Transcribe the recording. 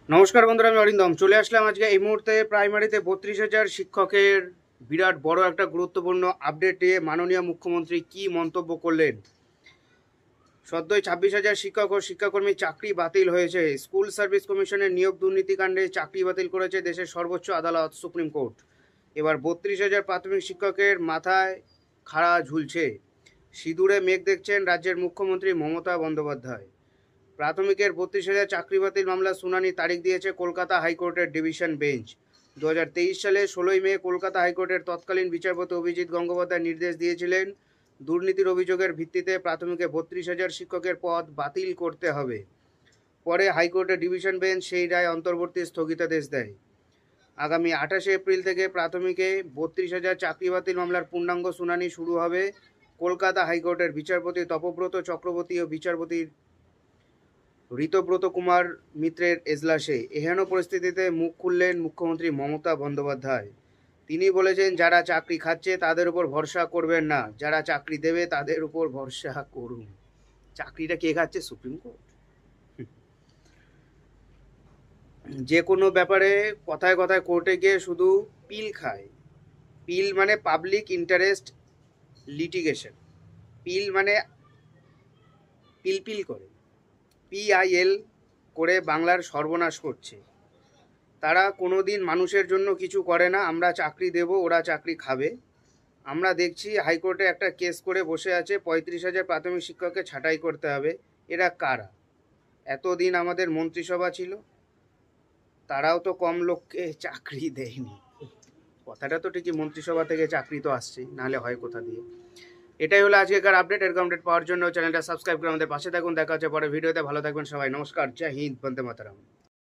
নমস্কার বন্ধুরা, আমি অরিন্দম চলে আসলাম আজকে এই মুহূর্তে প্রাইমারিতে 32,000 শিক্ষকের বিরাট বড় একটা গুরুত্বপূর্ণ আপডেট নিয়ে। মাননীয় মুখ্যমন্ত্রী কি মন্তব্য করলেন। সদ্যই 26,000 শিক্ষক ও শিক্ষাকর্মীর চাকরি বাতিল হয়েছে। স্কুল সার্ভিস কমিশনের নিয়োগ দুর্নীতিকাণ্ডে চাকরি বাতিল করেছে দেশের সর্বোচ্চ আদালত সুপ্রিম কোর্ট। এবার 32,000 প্রাথমিক শিক্ষকের মাথায় খাড়া ঝুলছে। সিঁদুরে মেঘ দেখছেন রাজ্যের মুখ্যমন্ত্রী মমতা বন্দ্যোপাধ্যায়। প্রাথমিকের 32,000 চাকরি বাতিল মামলার শুনানি তারিখ দিয়েছে কলকাতা হাইকোর্টের ডিভিশন বেঞ্চ। 2023 সালে 16ই মে কলকাতা হাইকোর্টের তৎকালীন বিচারপতি অভিজিৎ গঙ্গোপাধ্যায় নির্দেশ দিয়েছিলেন দুর্নীতির অভিযোগের ভিত্তিতে প্রাথমিকে 32,000 শিক্ষকের পদ বাতিল করতে হবে। পরে হাইকোর্টের ডিভিশন বেঞ্চ সেই রায় অন্তর্বর্তী স্থগিতাদেশ দেয়। আগামী 28 এপ্রিল থেকে প্রাথমিকে 32,000 চাকরি বাতিল মামলার পূর্ণাঙ্গ শুনানি শুরু হবে কলকাতা হাইকোর্টের বিচারপতি তপব্রত চক্রবর্তী ও বিচারপতি ঋতব্রত কুমার মিত্রের এজলাসে। এহেন পরিস্থিতিতে মুখ খুললেন মুখ্যমন্ত্রী মমতা বন্দ্যোপাধ্যায়। তিনি বলেছেন, যারা চাকরি খাচ্ছে তাদের উপর ভরসা করবেন না, যারা চাকরি দেবে তাদের উপর ভরসা করুন। চাকরিটা কে খাচ্ছে? Supreme court. যে কোনো ব্যাপারে কথায় কথায় কোর্টে গিয়ে শুধু পিল খায়। পিল মানে পাবলিক ইন্টারেস্ট লিটিগেশন। পিল মানে পিল করে, PIL করে বাংলার সর্বনাশ করছে। তারা কোনো দিন মানুষের জন্য কিছু করে না। আমরা চাকরি দেব, ওরা চাকরি খাবে। আমরা দেখছি হাইকোর্টে একটা কেস করে বসে আছে, 35,000 প্রাথমিক শিক্ষককে ছাঁটাই করতে হবে। এরা কারা? এতদিন আমাদের মন্ত্রিসভা ছিল, তারাও তো কম লোককে চাকরি দেয়নি। কথাটা তো ঠিকই, মন্ত্রিসভা থেকে চাকরি তো আসছেই, নাহলে হয় কোথা দিয়ে। এটাই হলো আজকেকার আপডেট। এরকম আপডেট পাওয়ার জন্য চ্যানেলটা সাবস্ক্রাইব করে আমাদের পাশে থাকুন। দেখা হচ্ছে পরে ভিডিওতে। ভালো থাকবেন সবাই। নমস্কার, জয় হিন্দ, বন্দে মাতরম।